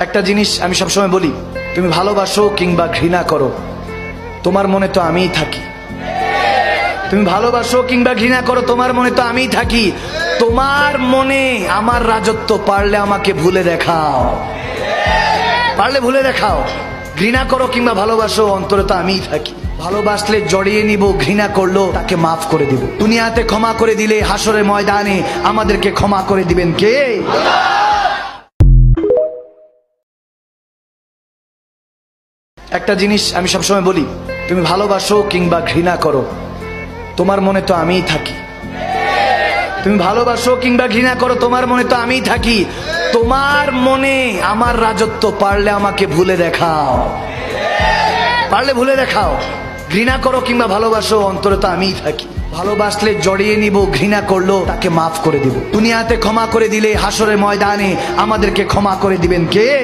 একটা জিনিস আমি সবসময় বলি, তুমি ভালোবাসো কিংবা ঘৃণা করো, তোমার মনে তো আমিই থাকি। তুমি ভালোবাসো কিংবা ঘৃণা করো, তোমার মনে তো আমিই থাকি। তোমার মনে আমার রাজত্ব, পারলে আমাকে ভুলে দেখাও, পারলে ভুলে দেখাও। ঘৃণা করো কিংবা ভালোবাসো, অন্তরে তো আমিই থাকি। ভালোবাসলে জড়িয়ে নিব, ঘৃণা করলো তাকে মাফ করে দিব। দুনিয়াতে ক্ষমা করে দিলে হাসরের ময়দানে আমাদেরকে ক্ষমা করে দিবেন কে? একটা জিনিস আমি সবসময় বলি, তুমি ভালোবাসো কিংবা ঘৃণা করো, তোমার মনে তো আমিই থাকি। তুমি ভালোবাসো কিংবা ঘৃণা করো, তোমার মনে তো আমিই থাকি। তোমার মনে আমার রাজত্ব, পারলে আমাকে ভুলে দেখাও, পারলে ভুলে দেখাও। ঘৃণা করো কিংবা ভালোবাসো, অন্তরে তো আমিই থাকি। ভালোবাসলে জড়িয়ে নিব, ঘৃণা করলো তাকে মাফ করে দিব। দুনিয়াতে ক্ষমা করে দিলে হাসরের ময়দানে আমাদেরকে ক্ষমা করে দিবেন কে?